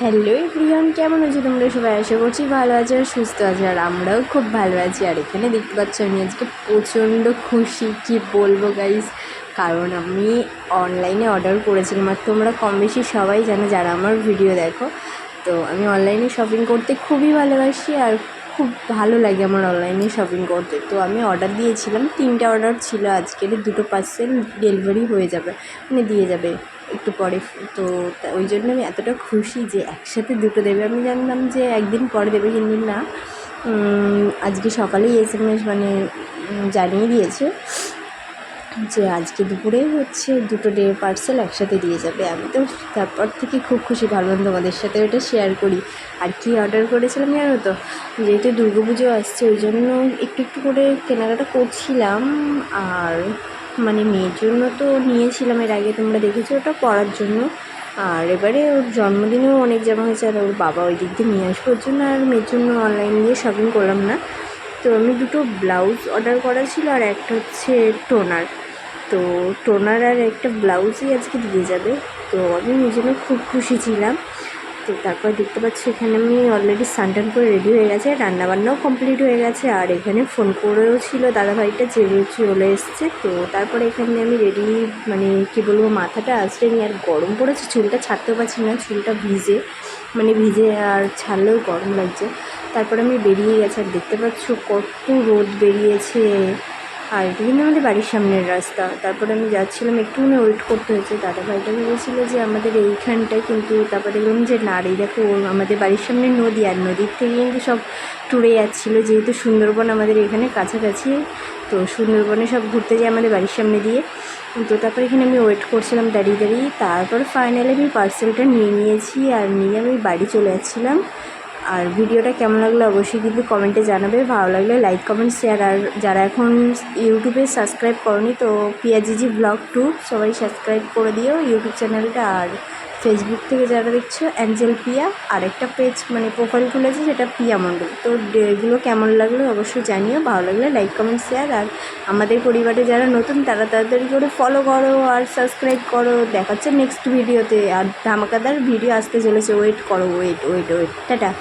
Hello everyone, কেমন আছো তোমরা সবাই? আশা করছি ভালো আছো আর সুস্থ আছো, আর আমরাও খুব ভালো আছি। আর এখানে দেখতে পাচ্ছ আমি আজকে প্রচণ্ড খুশি, কি বলবো গাইস। কারণ আমি অনলাইনে অর্ডার করেছিলাম, আর তোমরা কম বেশি সবাই জানো যারা আমার ভিডিও দেখো। তো আমি অনলাইনে শপিং করতে খুবই ভালোবাসি, আর খুব ভালো লাগে আমার অনলাইনে শপিং করতে। তো আমি অর্ডার দিয়েছিলাম, 3টে অর্ডার ছিল আজকের, 2টো পার্সেল ডেলিভারি হয়ে যাবে, মানে দিয়ে যাবে একটু পরে। তো ওই জন্য আমি এতটা খুশি যে একসাথে দুটো দেবে। আমি জানলাম যে একদিন পরে দেবে, কিন্তু না, আজকে সকালেই SMS মানে জানিয়ে দিয়েছে যে আজকে দুপুরে হচ্ছে দুটো পার্সেল একসাথে দিয়ে যাবে। আমি তো তারপর থেকে খুব খুশি, ভাবলাম তোমাদের সাথে ওটা শেয়ার করি। আর কি অর্ডার করেছিলাম জানো তো? যেহেতু দুর্গাপুজো আসছে ওই জন্য একটু একটু করে কেনাকাটা করছিলাম। আর মানে মেয়ের জন্য তো নিয়েছিলাম এর আগে, তোমরা দেখেছো, ওটা পরার জন্য। আর এবারে ওর জন্মদিনেও অনেক জামা হয়েছে, আর ওর বাবা ওই দিক দিয়ে নিয়ে আসবো, ওর জন্য আর মেয়ের জন্য অনলাইন দিয়ে শপিং করলাম না। তো আমি দুটো ব্লাউজ অর্ডার করা ছিল, আর একটা হচ্ছে টোনার। তো টোনার আর একটা ব্লাউজই আজকে দিয়ে যাবে। তো আমি ওই জন্য খুব খুশি ছিলাম। তো তারপর দেখতে পাচ্ছি এখানে আমি অলরেডি স্নান করে রেডি হয়ে গেছে, রান্নাবান্নাও কমপ্লিট হয়ে গেছে। আর এখানে ফোন করেও ছিল দাদাভাইটা যে চলে এসছে। তো তারপরে এখানে আমি রেডি, মানে কী বলবো, মাথাটা আসলেনি, আর গরম পড়েছে, চুলটা ছাড়তেও পারছি না, চুলটা ভিজে, মানে ভিজে আর ছাড়লেও গরম লাগছে। তারপরে আমি বেরিয়ে গেছি, আর দেখতে পাচ্ছ কত রোদ বেরিয়েছে। আর এটা কিন্তু আমাদের বাড়ির সামনের রাস্তা। তারপরে আমি যাচ্ছিলাম, একটুখানি ওয়েট করতে হয়েছে। দাদাভাইটা ভেবেছিলো যে আমাদের এইখানটায়, কিন্তু তারপর দেখলাম যে না রে, দেখো আমাদের বাড়ির সামনে নদী, আর নদীর থেকে কিন্তু সব ট্যুরে যাচ্ছিলো, যেহেতু সুন্দরবন আমাদের এখানে কাছাকাছি। তো সুন্দরবনে সব ঘুরতে যায় আমাদের বাড়ির সামনে দিয়ে। তো তারপর এখানে আমি ওয়েট করছিলাম দাঁড়িয়ে দাঁড়িয়ে। তারপর ফাইনালি আমি পার্সেলটা নিয়ে নিয়েছি, আর নিয়ে আমি বাড়ি চলে যাচ্ছিলাম। আর ভিডিওটা কেমন লাগলো অবশ্যই কিন্তু কমেন্টে জানাবে, ভালো লাগলে লাইক কমেন্ট শেয়ার। আর যারা এখন ইউটিউবে সাবস্ক্রাইব করনি, তো পিয়াজিজি ব্লগ 2 সবাই সাবস্ক্রাইব করে দিও ইউটিউব চ্যানেলটা। আর ফেসবুক থেকে যারা দেখছো অ্যাঞ্জেল পিয়া, আর একটা পেজ মানে প্রোফাইল খুলেছে সেটা পিয়া মণ্ডল। তো এগুলো কেমন লাগলো অবশ্যই জানিও, ভালো লাগলে লাইক কমেন্ট শেয়ার। আর আমাদের পরিবারে যারা নতুন তারা তাড়াতাড়ি করে ফলো করো আর সাবস্ক্রাইব করো। দেখাচ্ছে নেক্সট ভিডিওতে, আর ধামাকাদার ভিডিও আসতে চলেছে, ওয়েট করো, ওয়েট ওয়েট ওয়েট, টাটা।